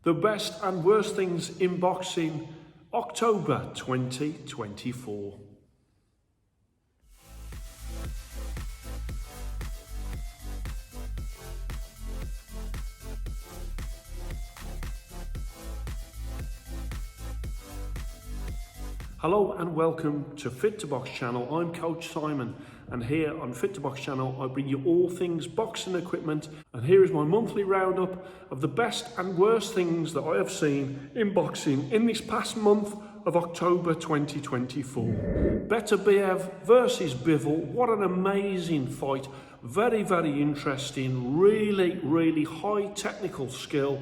The best and worst things in boxing, October 2024. Hello and welcome to Fit to Box channel. I'm Coach Simon, and here on Fit to Box channel I bring you all things boxing equipment, and here is my monthly roundup of the best and worst things that I have seen in boxing in this past month of October 2024. Beterbiev versus Bivol, what an amazing fight. Very interesting, really high technical skill.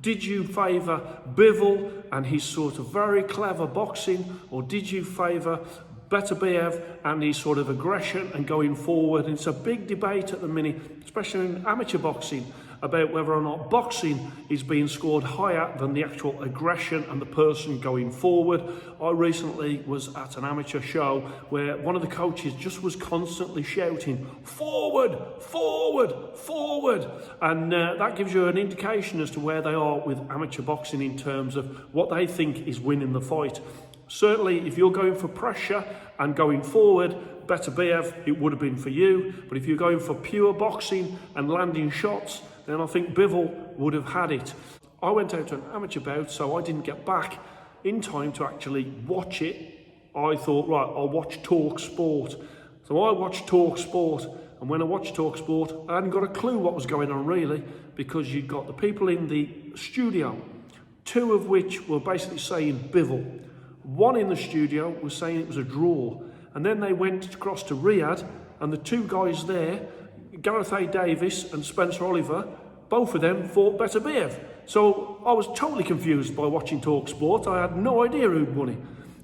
Did you favour Bivol and his sort of very clever boxing, or did you favour Beterbiev and his sort of aggression and going forward? And it's a big debate at the minute, especially in amateur boxing, about whether or not boxing is being scored higher than the actual aggression and the person going forward. I recently was at an amateur show where one of the coaches just was constantly shouting, forward, forward, forward. And that gives you an indication as to where they are with amateur boxing in terms of what they think is winning the fight. Certainly, if you're going for pressure and going forward, Beterbiev, it would have been for you. But if you're going for pure boxing and landing shots, then I think Bivol would have had it. I went out to an amateur bout, so I didn't get back in time to actually watch it. I thought, right, I'll watch Talk Sport. So I watched Talk Sport, and when I watched Talk Sport, I hadn't got a clue what was going on really, because you'd got the people in the studio, two of which were basically saying Bivol. One in the studio was saying it was a draw, and then they went across to Riyadh, and the two guys there, Gareth A. Davis and Spencer Oliver, both of them fought Beterbiev. So I was totally confused by watching Talk Sport. I had no idea who'd won it.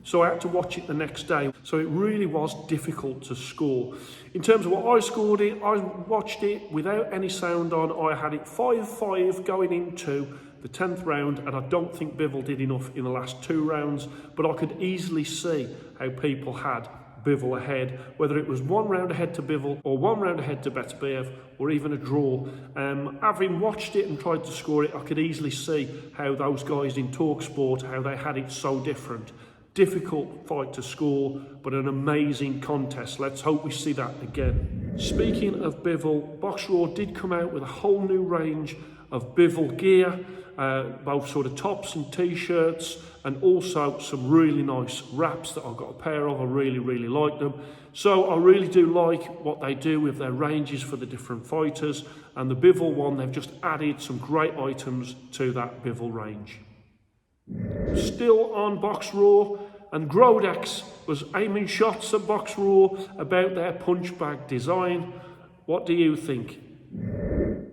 So I had to watch it the next day. So it really was difficult to score. In terms of what I scored it, I watched it without any sound on. I had it 5-5 going into the 10th round, and I don't think Bivol did enough in the last two rounds, but I could easily see how people had Bivol ahead, whether it was one round ahead to Bivol or one round ahead to Beterbiev, or even a draw. Having watched it and tried to score it, I could easily see how those guys in Talk Sport, how they had it so different. Difficult fight to score, but an amazing contest. Let's hope we see that again. Speaking of Bivol, Box Raw did come out with a whole new range of Bivol gear, both sort of tops and t-shirts, and also some really nice wraps that I've got a pair of. I really like them. So I really do like what they do with their ranges for the different fighters, and the Bivol one, they've just added some great items to that Bivol range. Still on Box Raw, and Grodex was aiming shots at Box Raw about their punch bag design. What do you think?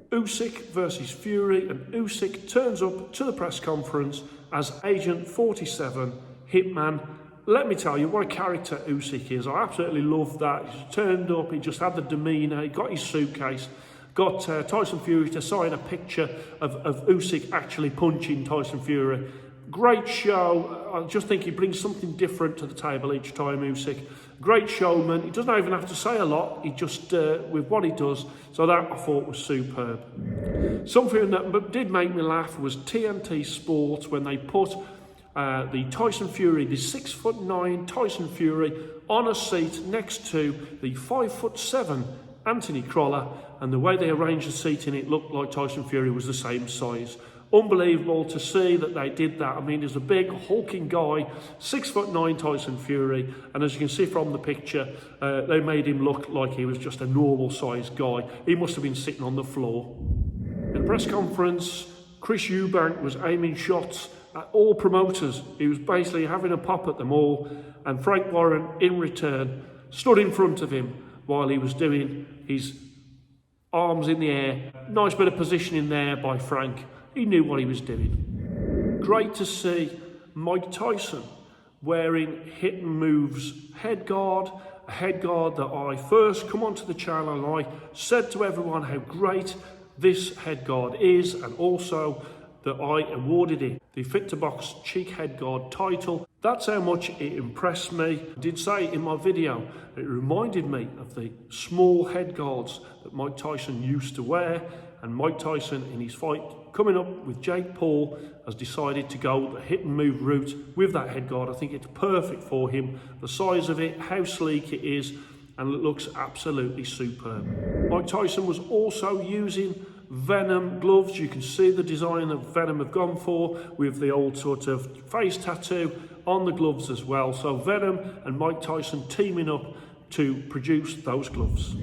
Usyk versus Fury, and Usyk turns up to the press conference as Agent 47 Hitman. Let me tell you what a character Usyk is. I absolutely love that. He turned up, he just had the demeanour, he got his suitcase, got Tyson Fury to sign a picture of Usyk actually punching Tyson Fury. Great show. I just think he brings something different to the table each time, Usyk. Great showman. He doesn't even have to say a lot. He just, with what he does. So that I thought was superb. Something that did make me laugh was TNT Sports when they put the Tyson Fury, the 6'9" Tyson Fury, on a seat next to the 5'7" Anthony Crolla, and the way they arranged the seating, it looked like Tyson Fury was the same size. Unbelievable to see that they did that. I mean, there's a big hulking guy, 6'9" Tyson Fury, and as you can see from the picture, they made him look like he was just a normal sized guy. He must have been sitting on the floor. In the press conference, Chris Eubank was aiming shots at all promoters. He was basically having a pop at them all, and Frank Warren, in return, stood in front of him while he was doing his arms in the air. Nice bit of positioning there by Frank. He knew what he was doing. Great to see Mike Tyson wearing Hit and Move's head guard, a head guard that I first come onto the channel and I said to everyone how great this head guard is, and also that I awarded it the Fit to Box Cheek Head Guard title. That's how much it impressed me. I did say in my video, it reminded me of the small head guards that Mike Tyson used to wear, and Mike Tyson in his fight coming up with Jake Paul has decided to go the hit and move route with that head guard. I think it's perfect for him. The size of it, how sleek it is, and it looks absolutely superb. Mike Tyson was also using Venom gloves. You can see the design that Venom have gone for with the old sort of face tattoo on the gloves as well. So Venom and Mike Tyson teaming up to produce those gloves.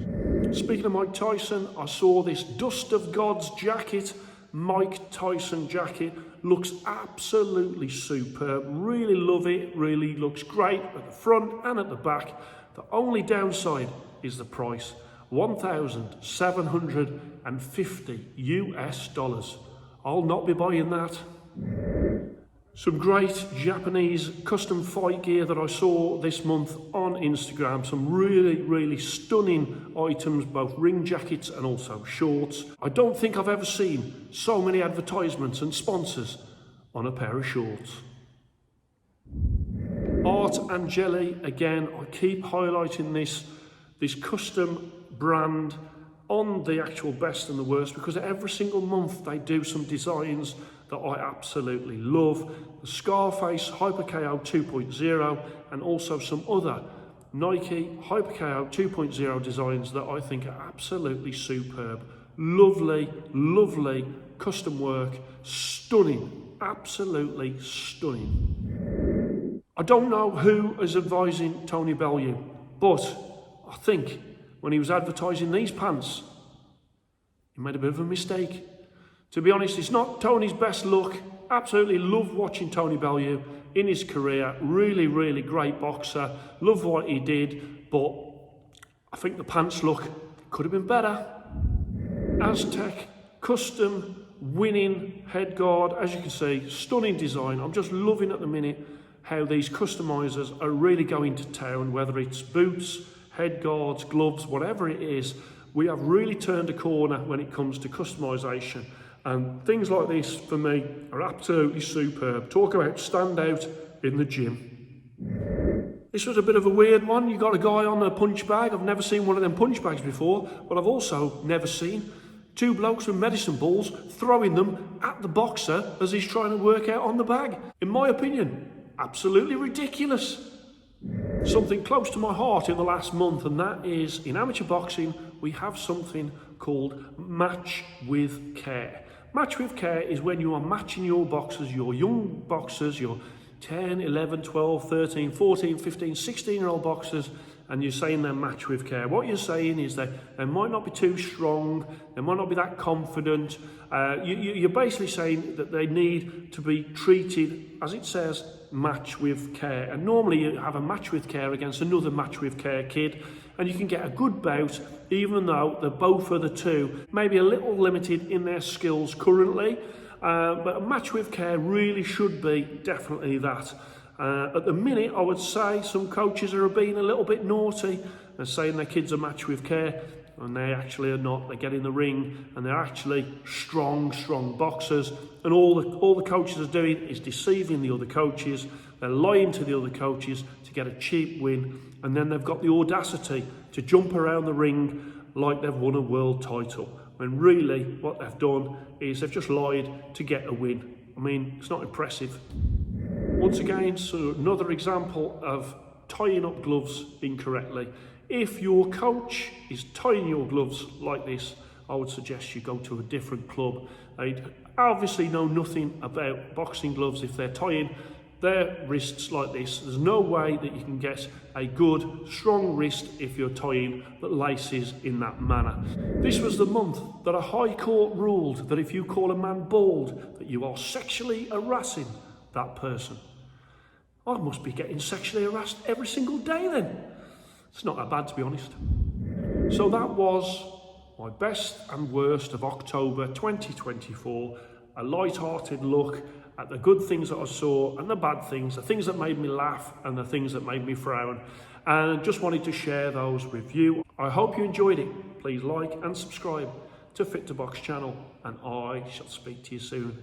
Speaking of Mike Tyson, I saw this Dust of Gods jacket. Mike Tyson jacket looks absolutely superb. Really love it. Really looks great at the front and at the back. The only downside is the price, $1,750 US. I'll not be buying that. Some great Japanese custom fight gear that I saw this month on Instagram. Some really stunning items, both ring jackets and also shorts. I don't think I've ever seen so many advertisements and sponsors on a pair of shorts. Art and Jelly, again, I keep highlighting this custom brand on the actual best and the worst, because every single month they do some designs that I absolutely love. The Scarface Hyper KO 2.0 and also some other Nike Hyper KO 2.0 designs that I think are absolutely superb. Lovely custom work, stunning, absolutely stunning. I don't know who is advising Tony Bellew, but I think when he was advertising these pants, he made a bit of a mistake. To be honest, it's not Tony's best look. Absolutely love watching Tony Bellew in his career. Really great boxer. Love what he did, but I think the pants look could have been better. Aztec custom winning head guard. As you can see, stunning design. I'm just loving at the minute how these customizers are really going to town, whether it's boots, head guards, gloves, whatever it is. We have really turned a corner when it comes to customization. And things like this, for me, are absolutely superb. Talk about stand out in the gym. This was a bit of a weird one. You got a guy on a punch bag. I've never seen one of them punch bags before, but I've also never seen two blokes with medicine balls throwing them at the boxer as he's trying to work out on the bag. In my opinion, absolutely ridiculous. Something close to my heart in the last month, and that is, in amateur boxing, we have something called Match with Care. Match with Care is when you are matching your boxers, your young boxers, your 10, 11, 12, 13, 14, 15, 16-year-old boxers, and you're saying they're match with care. What you're saying is that they might not be too strong, they might not be that confident. You're basically saying that they need to be treated, as it says, match with care. And normally you have a match with care against another match with care kid, and you can get a good bout, even though the both of the two maybe a little limited in their skills currently. But a match with care really should be definitely that. At the minute, I would say some coaches are being a little bit naughty and saying their kids are match with care, and they actually are not. They get in the ring and they're actually strong boxers, and all the coaches are doing is deceiving the other coaches. They're lying to the other coaches to get a cheap win, and then they've got the audacity to jump around the ring like they've won a world title, when really what they've done is they've just lied to get a win. I mean, it's not impressive. Once again, so another example of tying up gloves incorrectly. If your coach is tying your gloves like this, I would suggest you go to a different club. They obviously know nothing about boxing gloves if they're tying their wrists like this. There's no way that you can get a good, strong wrist if you're tying the laces in that manner. This was the month that a high court ruled that if you call a man bald, that you are sexually harassing that person. I must be getting sexually harassed every single day then. It's not that bad, to be honest. So that was my best and worst of October 2024. A light-hearted look at the good things that I saw and the bad things, the things that made me laugh and the things that made me frown. And just wanted to share those with you. I hope you enjoyed it. Please like and subscribe to Fit to Box channel, and I shall speak to you soon.